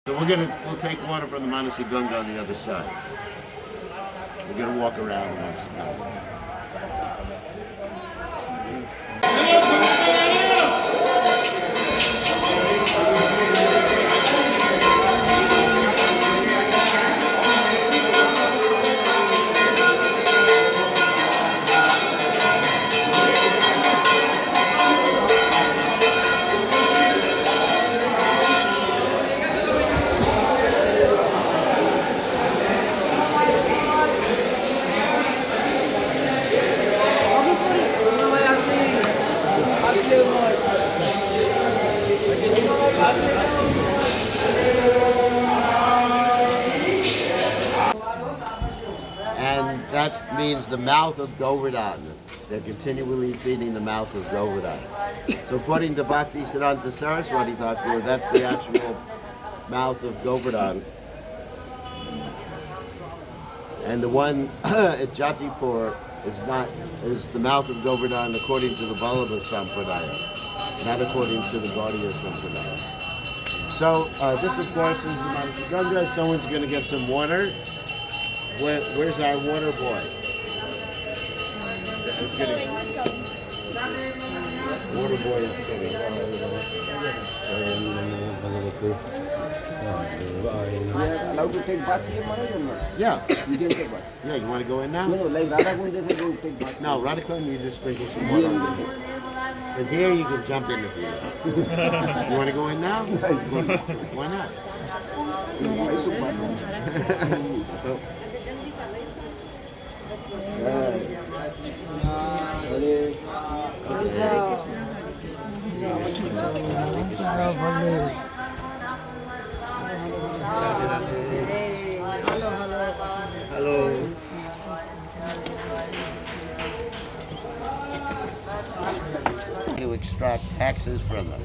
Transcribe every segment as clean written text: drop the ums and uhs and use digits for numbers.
So we'll take water from the Manasi Ganga on the other side. We're gonna walk around once. And that means the mouth of Govardhan. They're continually feeding the mouth of Govardhan. So according to Bhakti Siddhanta Saraswati Thakur, that's the actual mouth of Govardhan. And the one at Jatipur is the mouth of Govardhan according to the Vallabha Sampradaya, not according to the Gaudiya Sampradaya. So this of course is the Manasi Ganga. Someone's going to get some water. Where's our water boy? Water boy is coming. Allowed to take bath here, Maharaj, or not? Yeah. You can take bath. Yeah, you want to go in now? No, like Radha they say don't take bath. No, Radhakund, you just sprinkle some water on here. But here you can jump in if you want. You want to go in now? Why not? Hello. To extract taxes from them.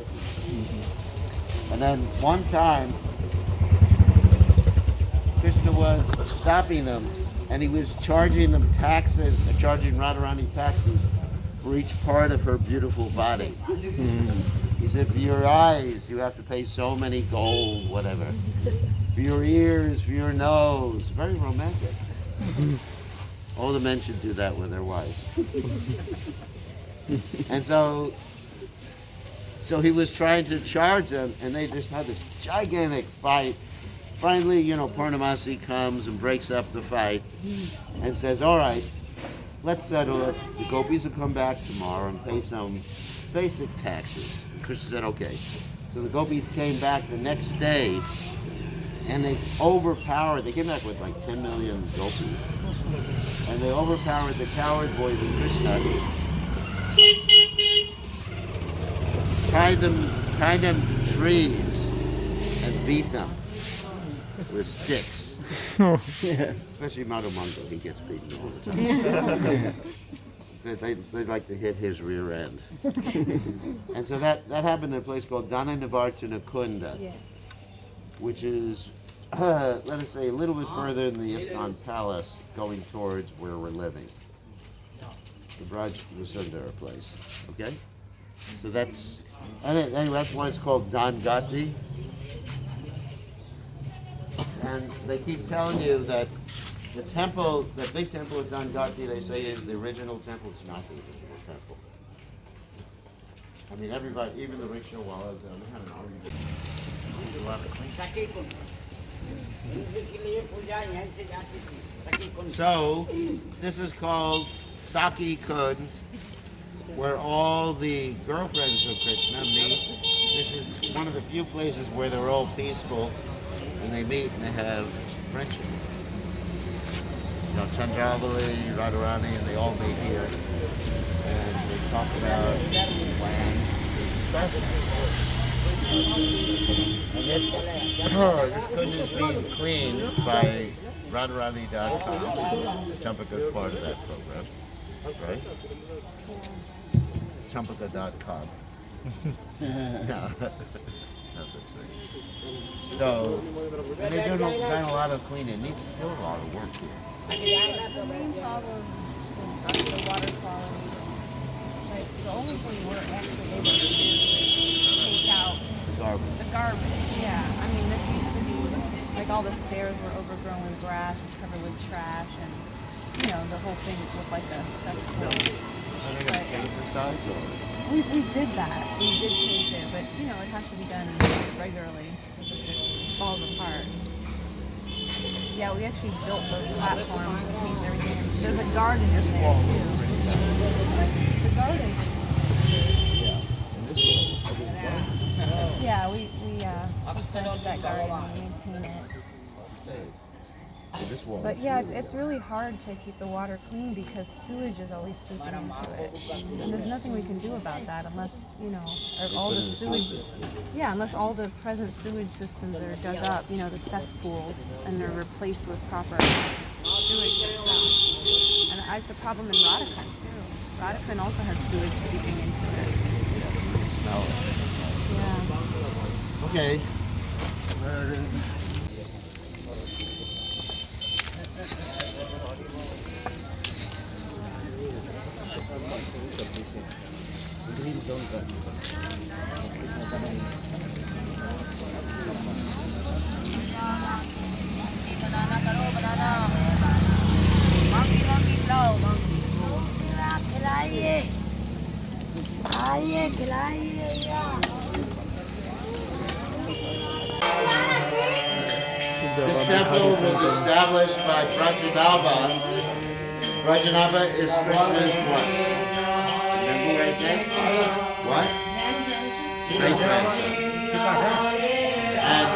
And then one time, Krishna was stopping them and he was charging them taxes, charging Radharani taxes for each part of her beautiful body. He said, for your eyes, you have to pay so many gold, whatever. For your ears, for your nose. Very romantic. All the men should do that with their wives. And so he was trying to charge them, and they just had this gigantic fight. Finally, Purnamasi comes and breaks up the fight and says, all right, let's settle it. The gopis will come back tomorrow and pay some basic taxes. Krishna said, okay. So the gopis came back the next day, and they came back with like 10 million gopis. And they overpowered the coward boys in Krishna. Tied them to trees and beat them with sticks. Especially Madhumangal, he gets beaten all the time. They'd like to hit his rear end. And so that happened in a place called Dhananavartana Kunda, which is, let us say, a little bit further than the ISKCON Palace going towards where we're living. The Braj Vasundhara place, okay? So anyway, that's why it's called Dangati. And they keep telling you that the temple, the big temple of Dangati, they say is the original temple. It's not the original temple. I mean, everybody, even the rickshawalas, they had an argument. So, this is called Saki Kund, where all the girlfriends of Krishna meet. This is one of the few places where they're all peaceful and they meet and they have friendship. Chandravali, Radharani, and they all meet here and they talk about plans. And this kund is being cleaned by Radharani.com. Champaka is part of that program, right? Champaka.com. No, no such thing. So, and they've done a lot of cleaning. It needs to do a lot of work here. The water quality. Like, the only thing we're actually able to do is take out The garbage. the garbage. Yeah, I mean, this used to be Like all the stairs were overgrown with grass and covered with trash, and the whole thing looked like a cesspool. Are they going to paint the sides or? We did that. We did paint it, but it has to be done regularly because it just falls apart. Yeah, we actually built those platforms and painted everything. And there's a garden in there too. The garden. Yeah, we planted that garden and we maintain it. But yeah, it's really hard to keep the water clean because sewage is always seeping into it. And there's nothing we can do about that unless, or all the sewage, unless all the present sewage systems are dug up, the cesspools, and they're replaced with proper sewage systems. And it's a problem in Radhakan too. Radhakan also has sewage seeping into it. Yeah. Okay. Green zone का बनाना करो बनाना मांगी लाओ खिलाइए आइए खिलाइए This temple was established by Prajanava. Prajanava is Krishna's what? Remember what I said? What? Great grandson. And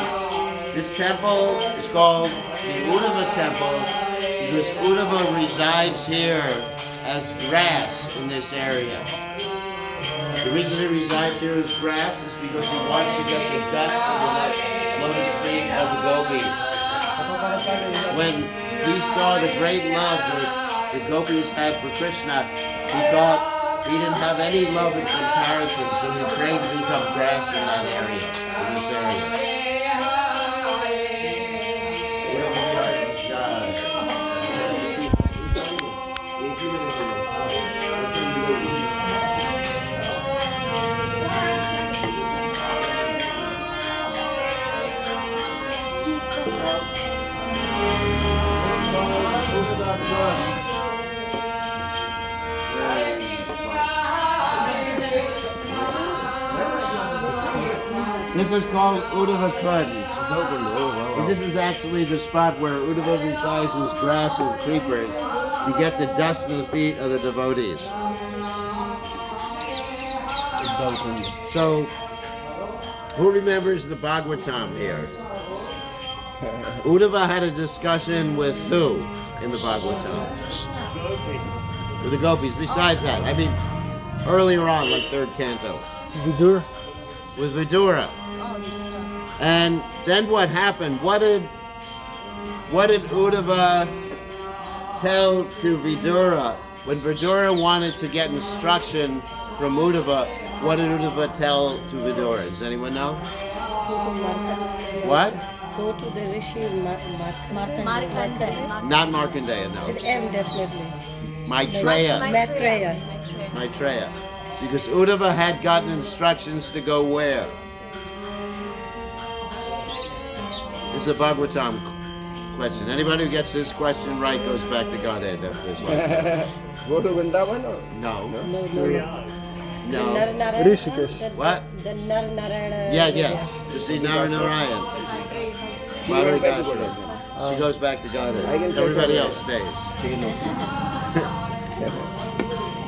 this temple is called the Uddhava temple because Uddhava resides here as grass in this area. The reason he resides here as grass is because he wants to get the dust of the lotus feet of the gopis. When he saw the great love that the gopis had for Krishna, he thought he didn't have any love in comparison, so he prayed to become grass in that area, in this area. This is called Uddhava Kund. And this is actually the spot where Uddhava resides as grass and creepers. You get the dust of the feet of the devotees. So, who remembers the Bhagavatam here? Uddhava had a discussion with who in the Bhagavatam? With the gopis. Besides that, I mean, earlier on, like third canto. Vidura. With Vidura. And then what happened? What did Uddhava tell to Vidura? When Vidura wanted to get instruction from Uddhava, what did Uddhava tell to Vidura? Does anyone know? What? Go to the Rishi Markandeya. Not Markandeya, no. With M definitely. Maitreya. Maitreya. Because Uddhava had gotten instructions to go where? This is a Bhagavatam question. Anybody who gets this question right goes back to Godhead after this life. Go to Vrindavan or? No. No. Rishikesh. What? The Narayana. Yes. To see Narayan. Madhuri Dashram. She goes back to Godhead. Everybody else stays.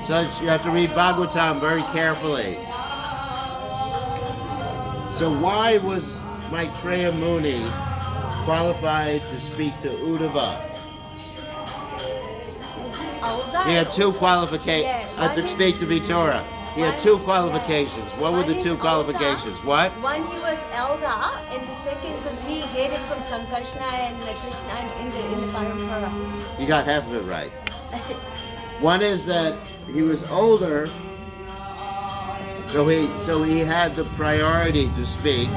So you have to read Bhagavatam very carefully. So why was Maitreya Muni qualified to speak to Uddhava? He had two qualifications to speak to Vidura. He had two qualifications. What were the two qualifications? What? One, he was elder, and the second was he headed from Sankarshna and Krishna in the parampara. You got half of it right. One is that he was older, so he had the priority to speak,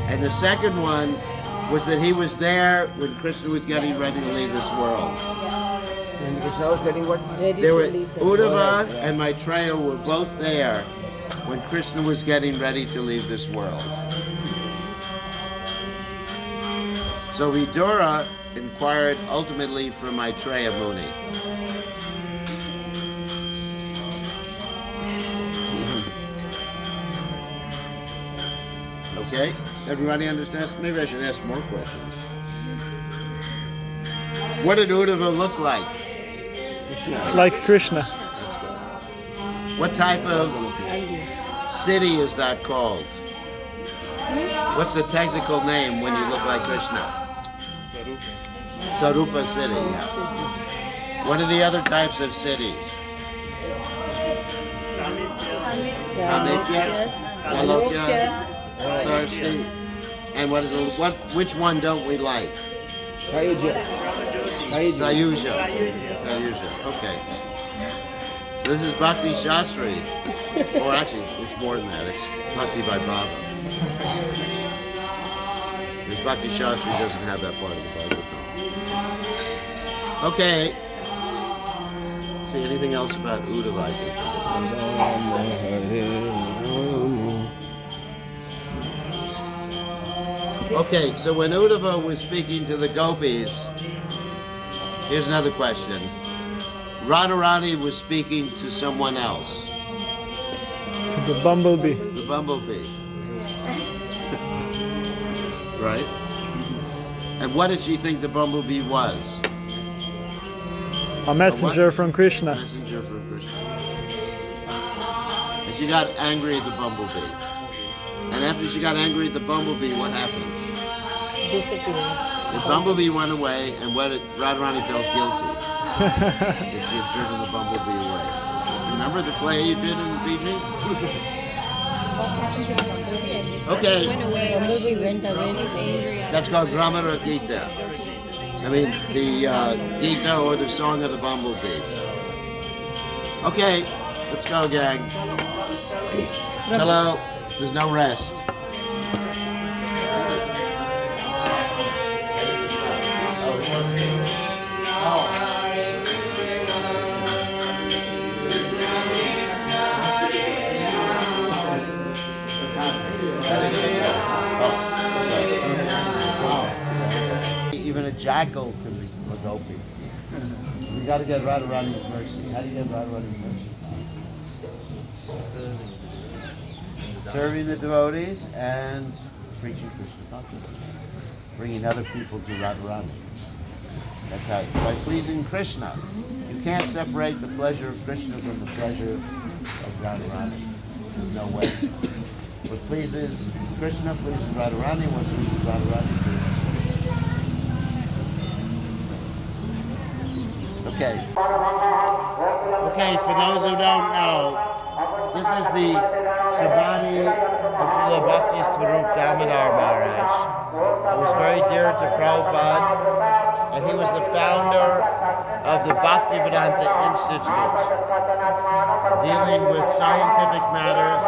and the second one was that he was there when Krishna was getting ready to leave this world. When Krishna was getting what? Uddhava and Maitreya were both there when Krishna was getting ready to leave this world. So Vidura inquired ultimately from Maitreya Muni. Okay, everybody understands? Maybe I should ask more questions. What did Uddhava look like? Like Krishna. That's good. What type of city is that called? What's the technical name when you look like Krishna? Sarupa city, yeah. What are the other types of cities? Samipya, Salokya, Sarashti. And which one don't we like? Sayuja. Sayuja. Okay. So this is Bhakti Shastri. Or actually, it's more than that. It's Bhakti by Baba. Because Bhakti Shastri doesn't have that part of the Bhagavatam. Okay. See anything else about Uddhava I can think of? Okay, so when Uddhava was speaking to the gopis, here's another question. Radharani was speaking to someone else. To the bumblebee. The bumblebee. Right? And what did she think the bumblebee was? A messenger from Krishna. A messenger from Krishna. And she got angry at the bumblebee. And after she got angry at the bumblebee, what happened? Disappeared. The bumblebee went away, and Radharani felt guilty that she had driven the bumblebee away. Remember the play you did in Fiji? Okay. Bumblebee went away. That's called Gramara Gita. I mean, the Gita or the Song of the Bumblebee. Okay, let's go, gang. Hello. There's no rest. Even a jackal can be a gopi. You got to get Radharani's mercy. How do you get Radharani's mercy? Serving the devotees and preaching Krishna consciousness, bringing other people to Radharani. That's how. By pleasing Krishna, you can't separate the pleasure of Krishna from the pleasure of Radharani. There's no way. What pleases Krishna pleases Radharani. What pleases Radharani pleases Krishna. Okay. Okay, for those who don't know, this is the Sabani of Srila Bhakti Swarup Damodar Maharaj, who was very dear to Prabhupada, and he was the founder of the Bhaktivedanta Institute, dealing with scientific matters,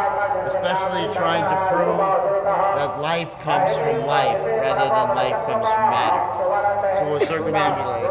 especially trying to prove that life comes from life rather than life comes from matter. So we'll circumambulate.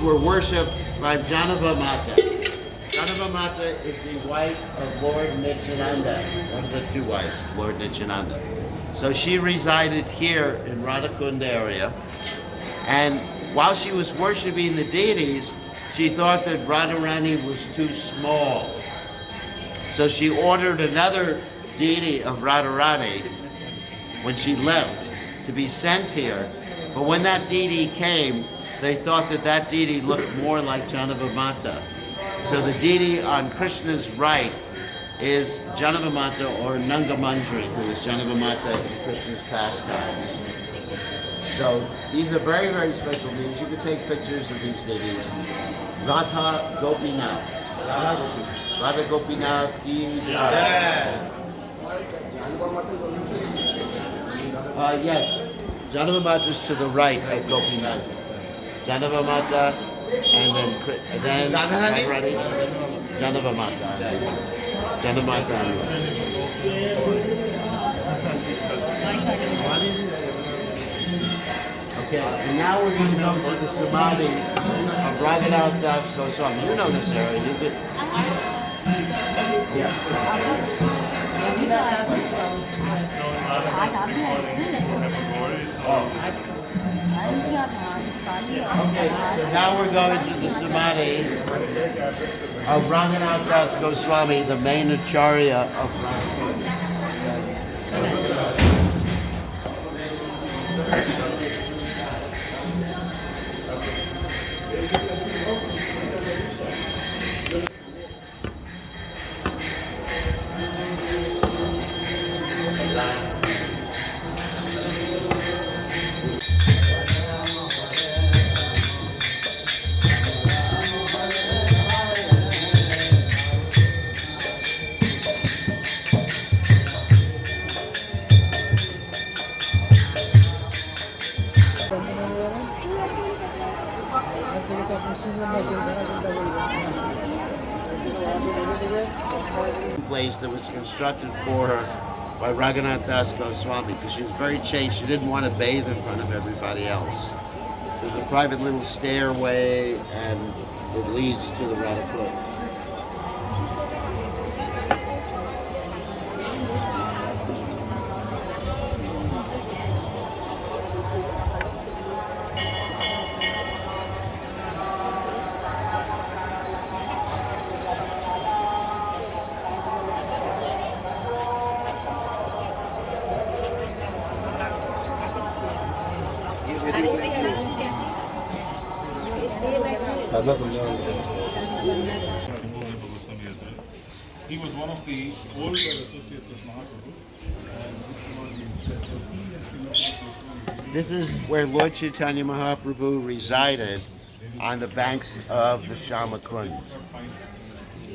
Were worshipped by Janava Mata. Janava Mata is the wife of Lord Nityananda, one of the two wives of Lord Nityananda. So she resided here in Radhakund area, and while she was worshipping the deities, she thought that Radharani was too small. So she ordered another deity of Radharani when she left to be sent here. But when that deity came, they thought that that deity looked more like Janavamata. So the deity on Krishna's right is Janavamata or Nangamandri, who is Janavamata in Krishna's pastimes. So these are very, very special deeds. You can take pictures of these deities. Radha Gopinath. Radha Gopinath ki jai. Yes. Janava Mata is to the right of Gopinath. Janava Mata, and then ready? Janava Mata. Janava Mata. Okay, and now we're going to go to the Samadhi of Raghunath Das Goswami. You know this area. You could. Yeah. Okay, so now we're going to the Samadhi of Raghunath Das Goswami, the main acharya of Raghunath. Place that was constructed for her by Raghunath Das Goswami because she was very chaste. She didn't want to bathe in front of everybody else. So there's a private little stairway and it leads to the Radha. He was one of the older associates of Mahaprabhu. This is where Lord Chaitanya Mahaprabhu resided on the banks of the Shama Kund.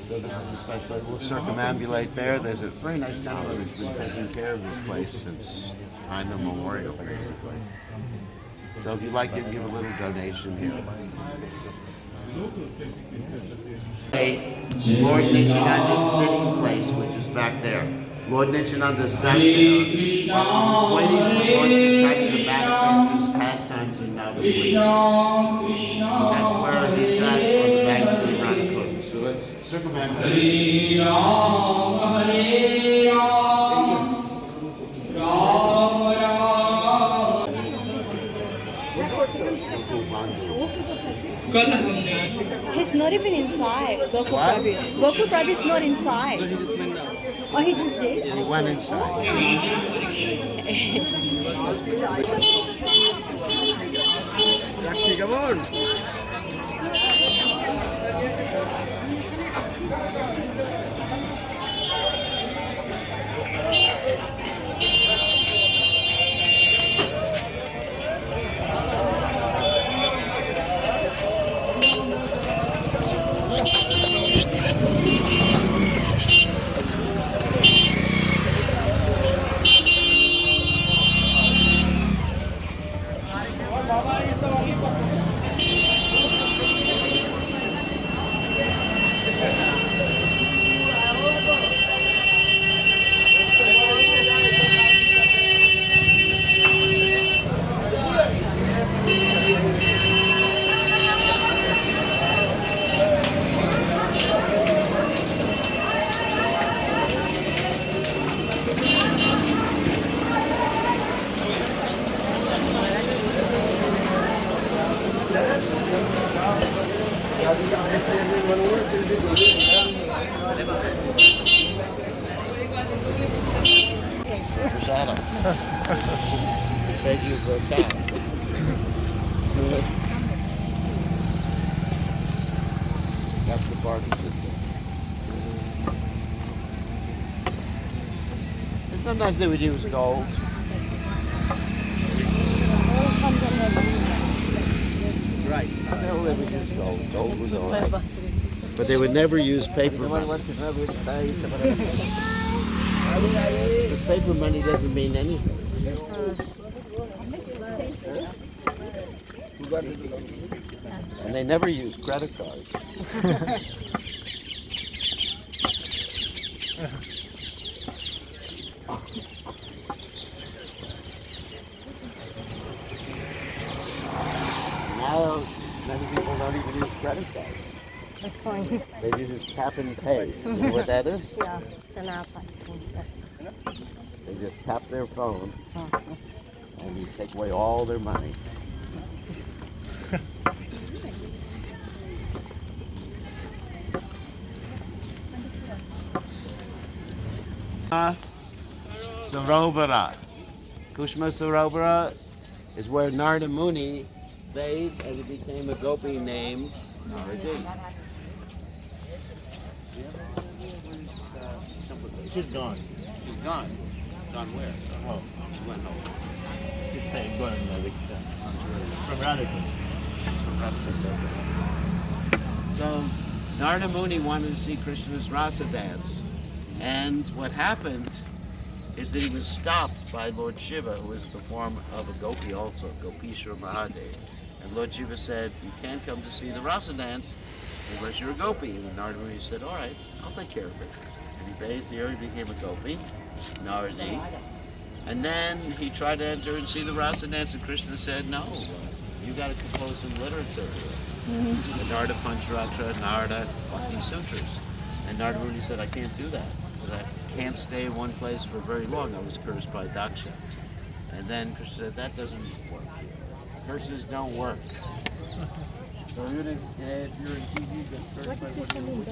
So this is a special, we'll circumambulate there. There's a very nice gentleman who's been taking care of this place since time immemorial. So if you'd like to give a little donation here. Lord Nityananda's sitting place, which is back there. Lord Nityananda sat there while he was waiting for Lord Chaitanya to manifest his pastimes in Navadvip. So that's where he sat on the banks of the Radha. So let's circumambulate. He's not even inside. Gokul Prabhu. Gokul Prabhu is not inside. Oh, he just did? He went inside. Come on. Adam. Thank you for that. That's the parking system. And sometimes they would use gold. Right. They'll live with just gold. Gold was all right. But they would never use paper money. Because paper money doesn't mean anything. And they never use credit cards. Now, many people don't even use credit cards. They do just tap and pay. You know what that is? Yeah. They just tap their phone and you take away all their money. Sarovara. Kushma Sarovara is where Narada Muni bathed and it became a gopi named Naradi. She's gone. She's gone. Gone where? Oh, She went home. she's going from Radhika. So Narada Muni wanted to see Krishna's rasa dance. And what happened is that he was stopped by Lord Shiva, who is the form of a gopi also, Gopishwara Mahadev. And Lord Shiva said, you can't come to see the rasa dance unless you're a gopi. And Narada Muni said, all right, I'll take care of it. And he bathed here, he became a gopi, Naradi. And then he tried to enter and see the rasa dance, and Krishna said, no, you got to compose some literature. The Narada Pancharaksha, Narada Bhakti Sutras. And Narada Muni said, I can't do that, because I can't stay in one place for very long. I was cursed by Daksha. And then Krishna said, that doesn't work. Curses don't work. So if you're in TV, get cursed by what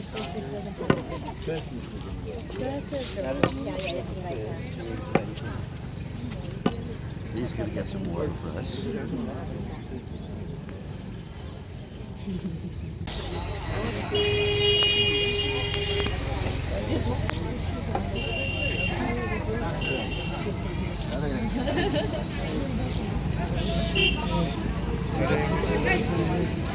He's going to get some water for us.